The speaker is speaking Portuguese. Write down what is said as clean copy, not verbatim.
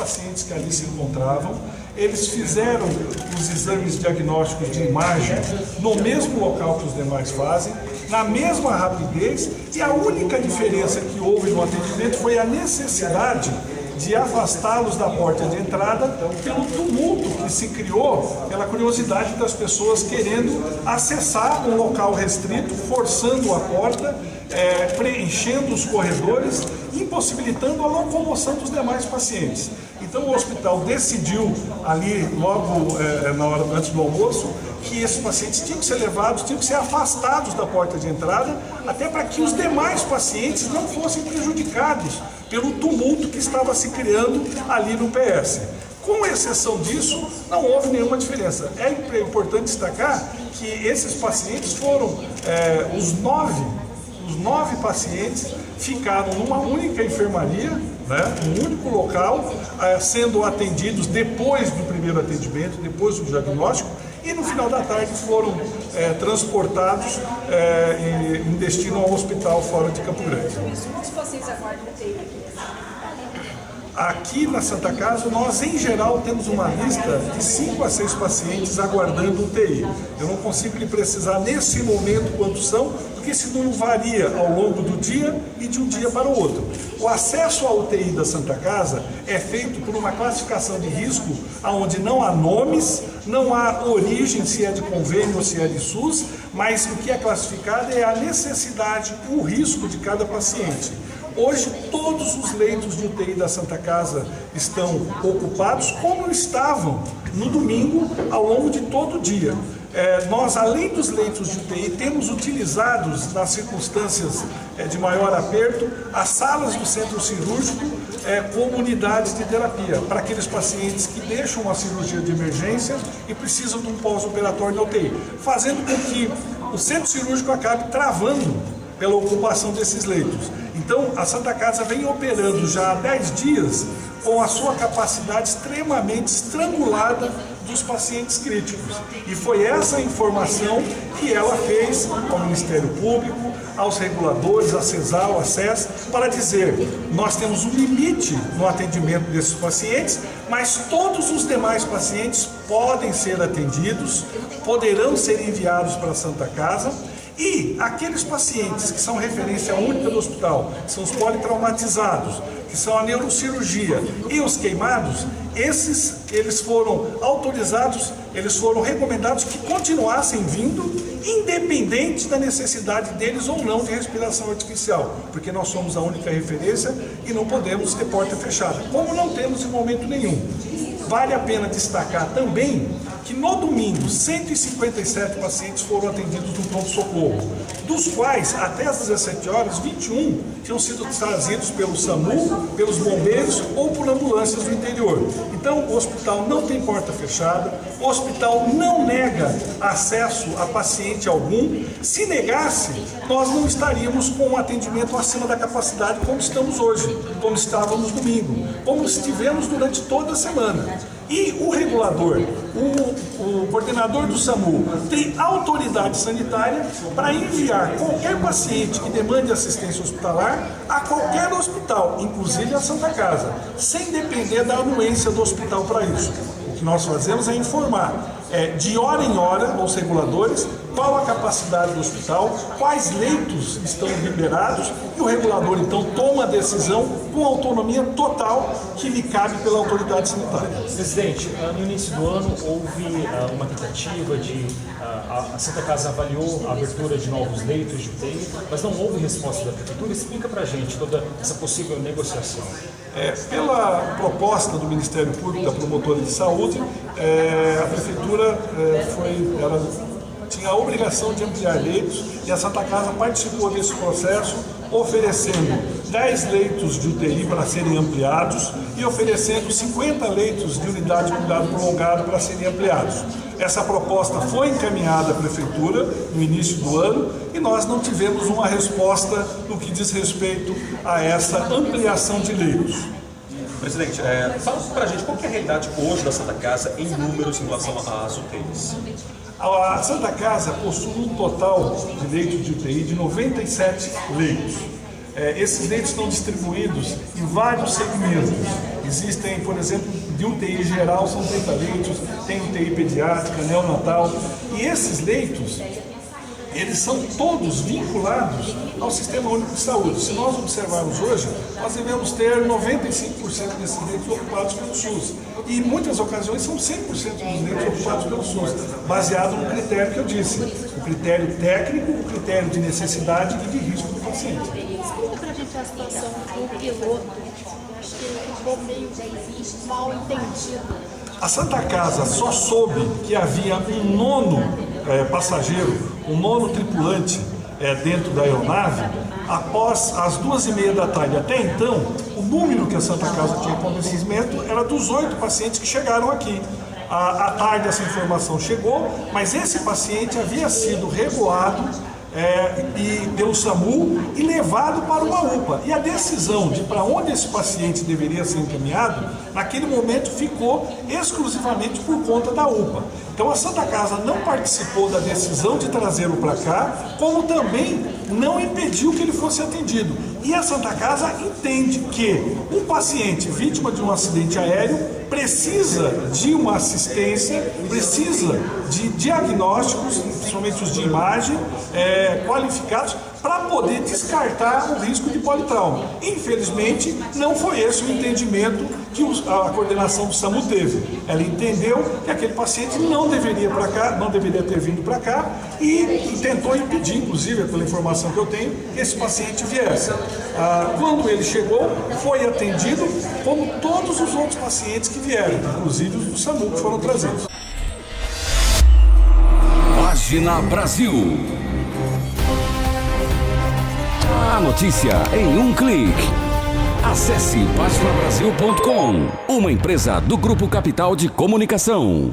pacientes que ali se encontravam, eles fizeram os exames diagnósticos de imagem no mesmo local que os demais fazem, na mesma rapidez, e a única diferença que houve no atendimento foi a necessidade de afastá-los da porta de entrada pelo tumulto que se criou, pela curiosidade das pessoas querendo acessar um local restrito, forçando a porta, preenchendo os corredores, impossibilitando a locomoção dos demais pacientes. Então o hospital decidiu ali, logo na hora antes do almoço, que esses pacientes tinham que ser levados, tinham que ser afastados da porta de entrada, até para que os demais pacientes não fossem prejudicados pelo tumulto que estava se criando ali no PS. Com exceção disso, não houve nenhuma diferença. É importante destacar que esses pacientes foram, os nove pacientes ficaram numa única enfermaria, num único local, sendo atendidos depois do primeiro atendimento, depois do diagnóstico, e no final da tarde foram transportados em destino ao hospital fora de Campo Grande. Quantos pacientes aguardam UTI aqui? Aqui na Santa Casa, nós em geral temos uma lista de 5 a 6 pacientes aguardando UTI. Eu não consigo lhe precisar nesse momento quantos são, porque esse número varia ao longo do dia e de um dia para o outro. O acesso à UTI da Santa Casa é feito por uma classificação de risco onde não há nomes, não há origem, se é de convênio ou se é de SUS, mas o que é classificado é a necessidade, o risco de cada paciente. Hoje, todos os leitos de UTI da Santa Casa estão ocupados, como estavam no domingo, ao longo de todo o dia. Nós, além dos leitos de UTI, temos utilizados, nas circunstâncias de maior aperto, as salas do centro cirúrgico como unidades de terapia, para aqueles pacientes que deixam a cirurgia de emergência e precisam de um pós-operatório na UTI, fazendo com que o centro cirúrgico acabe travando pela ocupação desses leitos. Então, a Santa Casa vem operando já há 10 dias com a sua capacidade extremamente estrangulada dos pacientes críticos. E foi essa informação que ela fez ao Ministério Público, aos reguladores, à CESAL, à SES, para dizer: nós temos um limite no atendimento desses pacientes, mas todos os demais pacientes podem ser atendidos, poderão ser enviados para a Santa Casa. E aqueles pacientes que são referência única do hospital, que são os politraumatizados, que são a neurocirurgia e os queimados, eles foram autorizados, eles foram recomendados que continuassem vindo, independente da necessidade deles ou não de respiração artificial, porque nós somos a única referência e não podemos ter porta fechada, como não temos em momento nenhum. Vale a pena destacar também que no domingo 157 pacientes foram atendidos no pronto-socorro, dos quais até às 17 horas 21 tinham sido trazidos pelo SAMU, pelos bombeiros ou por ambulâncias do interior. Então o hospital não tem porta fechada, o hospital não nega acesso a paciente algum. Se negasse, nós não estaríamos com um atendimento acima da capacidade como estamos hoje, como estávamos domingo, como estivemos durante toda a semana. E o regulador, o coordenador do SAMU, tem autoridade sanitária para enviar qualquer paciente que demande assistência hospitalar a qualquer hospital, inclusive a Santa Casa, sem depender da anuência do hospital para isso. O que nós fazemos é informar de hora em hora aos reguladores qual a capacidade do hospital, quais leitos estão liberados, e o regulador então toma a decisão com autonomia total que lhe cabe pela autoridade sanitária. Presidente, no início do ano houve uma tentativa de... a Santa Casa avaliou a abertura de novos leitos de UTI, mas não houve resposta da Prefeitura. Explica para a gente toda essa possível negociação. Pela proposta do Ministério Público, da Promotora de Saúde, a Prefeitura tinha a obrigação de ampliar leitos, e a Santa Casa participou desse processo, oferecendo 10 leitos de UTI para serem ampliados e oferecendo 50 leitos de unidade de cuidado prolongado para serem ampliados. Essa proposta foi encaminhada à Prefeitura no início do ano e nós não tivemos uma resposta no que diz respeito a essa ampliação de leitos. Presidente, fala para a gente qual que é a realidade hoje da Santa Casa em números em relação às UTIs. A Santa Casa possui um total de leitos de UTI de 97 leitos. Esses leitos estão distribuídos em vários segmentos. Existem, por exemplo, de UTI geral são 30 leitos, tem UTI pediátrica, neonatal, e esses leitos, eles são todos vinculados ao Sistema Único de Saúde. Se nós observarmos hoje, nós devemos ter 95% desses leitos ocupados pelo SUS. E em muitas ocasiões são 100% dos leitos ocupados pelo SUS, baseado no critério que eu disse, o critério técnico, o critério de necessidade e de risco do paciente. Explica pra gente a situação do piloto. Acho que ele ficou meio mal entendido. A Santa Casa só soube que havia um nono passageiro, um nono tripulante dentro da aeronave após as 2h30 da tarde. Até então, o número que a Santa Casa tinha conhecimento era dos 8 pacientes que chegaram aqui. À tarde essa informação chegou, mas esse paciente havia sido revoado pelo SAMU e levado para uma UPA. E a decisão de para onde esse paciente deveria ser encaminhado, naquele momento ficou exclusivamente por conta da UPA. Então a Santa Casa não participou da decisão de trazê-lo para cá, como também não impediu que ele fosse atendido. E a Santa Casa entende que um paciente vítima de um acidente aéreo precisa de uma assistência, precisa de diagnósticos, principalmente os de imagem, qualificados, para poder descartar o risco de politrauma. Infelizmente, não foi esse o entendimento que a coordenação do SAMU teve. Ela entendeu que aquele paciente não deveria ter vindo para cá e tentou impedir, inclusive, pela informação que eu tenho, que esse paciente viesse. Quando ele chegou, foi atendido como todos os outros pacientes que vieram, inclusive os do SAMU que foram trazidos. Página Brasil. A notícia em um clique. Acesse paginabrasil.com, uma empresa do Grupo Capital de Comunicação.